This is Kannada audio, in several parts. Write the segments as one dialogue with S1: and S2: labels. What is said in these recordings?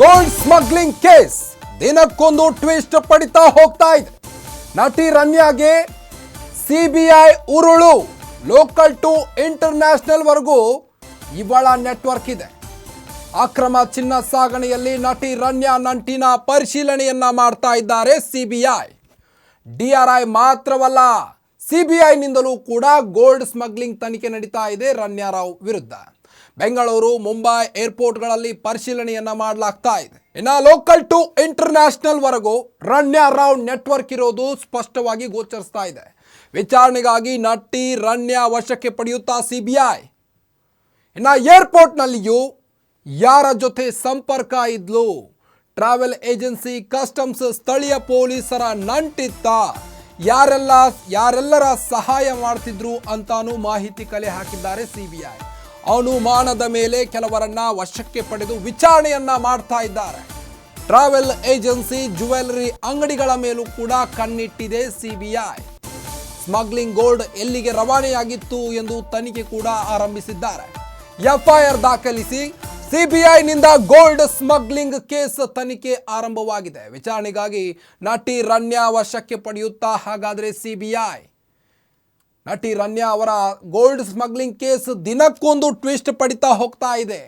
S1: ಗೋಲ್ಡ್ ಸ್ಮಗ್ಲಿಂಗ್ ಕೇಸ್ ದಿನಕ್ಕೊಂದು ಟ್ವಿಸ್ಟ್ ಪಡಿತಾ ಹೋಗ್ತಾ ಇದೆ. ನಟಿ ರಮ್ಯಾಗೆ ಸಿಬಿಐ ಉರುಳು. ಲೋಕಲ್ ಟು ಇಂಟರ್ನ್ಯಾಷನಲ್ ವರೆಗೂ ಇವಳ ನೆಟ್ವರ್ಕ್ ಇದೆ. ಅಕ್ರಮ ಚಿನ್ನ ಸಾಗಣೆಯಲ್ಲಿ ನಟಿ ರಮ್ಯಾ ನಂಟಿನ ಪರಿಶೀಲನೆಯನ್ನ ಮಾಡ್ತಾ ಇದ್ದಾರೆ ಸಿಬಿಐ. ಡಿಆರ್ಐ ಮಾತ್ರವಲ್ಲ, ಸಿಬಿಐನಿಂದಲೂ ಕೂಡ ಗೋಲ್ಡ್ ಸ್ಮಗ್ಲಿಂಗ್ ತನಿಖೆ ನಡೀತಾ ಇದೆ ರಮ್ಯಾ ರಾವ್ ವಿರುದ್ಧ. ಬೆಂಗಳೂರು, ಮುಂಬೈ ಏರ್ಪೋರ್ಟ್ಗಳಲ್ಲಿ ಪರಿಶೀಲನೆಯನ್ನ ಮಾಡಲಾಗ್ತಾ ಇದೆ. ಇನ್ನು ಲೋಕಲ್ ಟು ಇಂಟರ್ನ್ಯಾಷನಲ್ ವರೆಗೂ ರಮ್ಯಾ ರಾವ್ ನೆಟ್ವರ್ಕ್ ಇರೋದು ಸ್ಪಷ್ಟವಾಗಿ ಗೋಚರಿಸ್ತಾ ಇದೆ. ವಿಚಾರಣೆಗಾಗಿ ನಟಿ ರಮ್ಯಾ ವಶಕ್ಕೆ ಪಡೆಯುತ್ತಾ ಸಿಬಿಐ. ಇನ್ನು ಏರ್ಪೋರ್ಟ್ನಲ್ಲಿಯೂ ಯಾರ ಜೊತೆ ಸಂಪರ್ಕ ಇದ್ಲು, ಟ್ರಾವೆಲ್ ಏಜೆನ್ಸಿ, ಕಸ್ಟಮ್ಸ್, ಸ್ಥಳೀಯ ಪೊಲೀಸರ ನಂಟಿತ್ತ, ಯಾರೆಲ್ಲರ ಸಹಾಯ ಮಾಡ್ತಿದ್ರು ಅಂತಾನೂ ಮಾಹಿತಿ ಕಲೆ ಹಾಕಿದ್ದಾರೆ ಸಿಬಿಐ. ಅನುಮಾನದ ಮೇಲೆ ಕೆಲವರನ್ನ ವಶಕ್ಕೆ ಪಡೆದು ವಿಚಾರಣೆಯನ್ನ ಮಾಡ್ತಾ ಇದ್ದಾರೆ. ಟ್ರಾವೆಲ್ ಏಜೆನ್ಸಿ, ಜುವೆಲರಿ ಅಂಗಡಿಗಳ ಮೇಲೂ ಕೂಡ ಕಣ್ಣಿಟ್ಟಿದೆ ಸಿಬಿಐ. ಸ್ಮಗ್ಲಿಂಗ್ ಗೋಲ್ಡ್ ಎಲ್ಲಿಗೆ ರವಾನೆಯಾಗಿತ್ತು ಎಂದು ತನಿಖೆ ಕೂಡ ಆರಂಭಿಸಿದ್ದಾರೆ. ಎಫ್ಐಆರ್ ದಾಖಲಿಸಿ ಸಿಬಿಐನಿಂದ ಗೋಲ್ಡ್ ಸ್ಮಗ್ಲಿಂಗ್ ಕೇಸ್ ತನಿಖೆ ಆರಂಭವಾಗಿದೆ. ವಿಚಾರಣೆಗಾಗಿ ನಟಿ ರಮ್ಯಾ ವಶಕ್ಕೆ ಪಡೆಯುತ್ತಾ ಹಾಗಾದರೆ ಸಿಬಿಐ. ನಟಿ ರಮ್ಯಾ ಅವರ ಗೋಲ್ಡ್ ಸ್ಮಗ್ಲಿಂಗ್ ಕೇಸ್ ದಿನಕ್ಕೊಂದು ಟ್ವಿಸ್ಟ್ ಪಡಿತಾ ಹೋಗ್ತಾ ಇದೆ.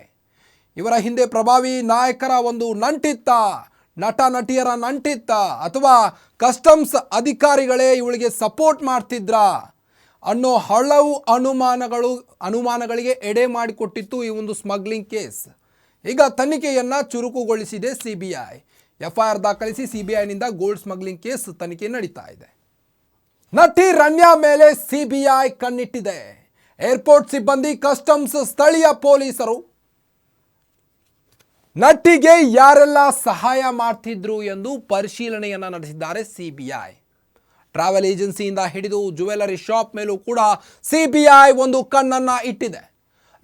S1: ಇವರ ಹಿಂದೆ ಪ್ರಭಾವಿ ನಾಯಕರ ಒಂದು ನಂಟಿತ್ತ, ನಟ ನಟಿಯರ ನಂಟಿತ್ತ, ಅಥವಾ ಕಸ್ಟಮ್ಸ್ ಅಧಿಕಾರಿಗಳೇ ಇವಳಿಗೆ ಸಪೋರ್ಟ್ ಮಾಡ್ತಿದ್ರಾ ಅನ್ನೋ ಹಲವು ಅನುಮಾನಗಳಿಗೆ ಎಡೆ ಮಾಡಿಕೊಟ್ಟಿತ್ತು ಈ ಒಂದು ಸ್ಮಗ್ಲಿಂಗ್ ಕೇಸ್. ಈಗ ತನಿಖೆಯನ್ನು ಚುರುಕುಗೊಳಿಸಿದೆ ಸಿಬಿಐ. ಎಫ್ಐಆರ್ ದಾಖಲಿಸಿ ಸಿಬಿಐನಿಂದ ಗೋಲ್ಡ್ ಸ್ಮಗ್ಲಿಂಗ್ ಕೇಸ್ ತನಿಖೆ ನಡೀತಾ ಇದೆ. ನಟಿ ರಮ್ಯಾ ಮೇಲೆ ಸಿಬಿಐ ಕಣ್ಣಿಟ್ಟಿದೆ. ಏರ್ಪೋರ್ಟ್ ಸಿಬ್ಬಂದಿ, ಕಸ್ಟಮ್ಸ್, ಸ್ಥಳೀಯ ಪೊಲೀಸರು ನಟಿಗೆ ಯಾರೆಲ್ಲ ಸಹಾಯ ಮಾಡ್ತಿದ್ರು ಎಂದು ಪರಿಶೀಲನೆಯನ್ನು ನಡೆಸಿದ್ದಾರೆ ಸಿಬಿಐ. ಟ್ರಾವೆಲ್ ಏಜೆನ್ಸಿಯಿಂದ ಹಿಡಿದು ಜುವೆಲರಿ ಶಾಪ್ ಮೇಲೂ ಕೂಡ ಸಿಬಿಐ ಒಂದು ಕಣ್ಣನ್ನ ಇಟ್ಟಿದೆ.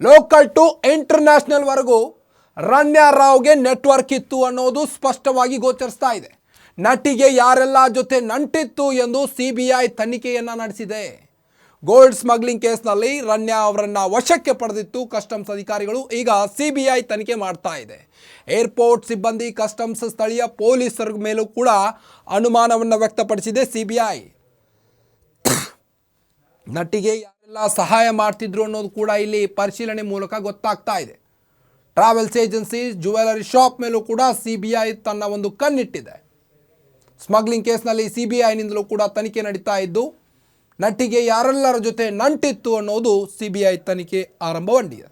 S1: ಲೋಕಲ್ ಟು ಇಂಟರ್ನ್ಯಾಷನಲ್ ವರೆಗೂ ರಮ್ಯಾ ರಾವ್ಗೆ ನೆಟ್ವರ್ಕ್ ಇತ್ತು ಅನ್ನೋದು ಸ್ಪಷ್ಟವಾಗಿ ಗೋಚರಿಸ್ತಾ ಇದೆ. ನಟಿಗೆ ಯಾರೆಲ್ಲ ಜೊತೆ ನಂಟಿತ್ತು ಎಂದು ಸಿಬಿಐ ತನಿಖೆಯನ್ನು ನಡೆಸಿದೆ. ಗೋಲ್ಡ್ ಸ್ಮಗ್ಲಿಂಗ್ ಕೇಸ್ನಲ್ಲಿ ರಮ್ಯಾ ಅವರನ್ನ ವಶಕ್ಕೆ ಪಡೆದಿತ್ತು ಕಸ್ಟಮ್ಸ್ ಅಧಿಕಾರಿಗಳು. ಈಗ ಸಿಬಿಐ ತನಿಖೆ ಮಾಡ್ತಾ ಇದೆ. ಏರ್ಪೋರ್ಟ್ ಸಿಬ್ಬಂದಿ, ಕಸ್ಟಮ್ಸ್, ಸ್ಥಳೀಯ ಪೊಲೀಸರ ಮೇಲೂ ಕೂಡ ಅನುಮಾನವನ್ನು ವ್ಯಕ್ತಪಡಿಸಿದೆ ಸಿಬಿಐ. ನಟಿಗೆ ಯಾರೆಲ್ಲ ಸಹಾಯ ಮಾಡ್ತಿದ್ರು ಅನ್ನೋದು ಕೂಡ ಇಲ್ಲಿ ಪರಿಶೀಲನೆ ಮೂಲಕ ಗೊತ್ತಾಗ್ತಾ ಇದೆ. ಟ್ರಾವೆಲ್ಸ್ ಏಜೆನ್ಸಿ, ಜುವೆಲರಿ ಶಾಪ್ ಮೇಲೂ ಕೂಡ ಸಿಬಿಐ ತನ್ನ ಒಂದು ಕಣ್ಣಿಟ್ಟಿದೆ. ಸ್ಮಗ್ಲಿಂಗ್ ಕೇಸ್ನಲ್ಲಿ ಸಿಬಿಐನಿಂದಲೂ ಕೂಡ ತನಿಖೆ ನಡೀತಾ ಇದ್ದು, ನಟಿಗೆ ಯಾರೆಲ್ಲರ ಜೊತೆ ನಂಟಿತ್ತು ಅನ್ನೋದು ಸಿಬಿಐ ತನಿಖೆ ಆರಂಭಗೊಂಡಿದೆ.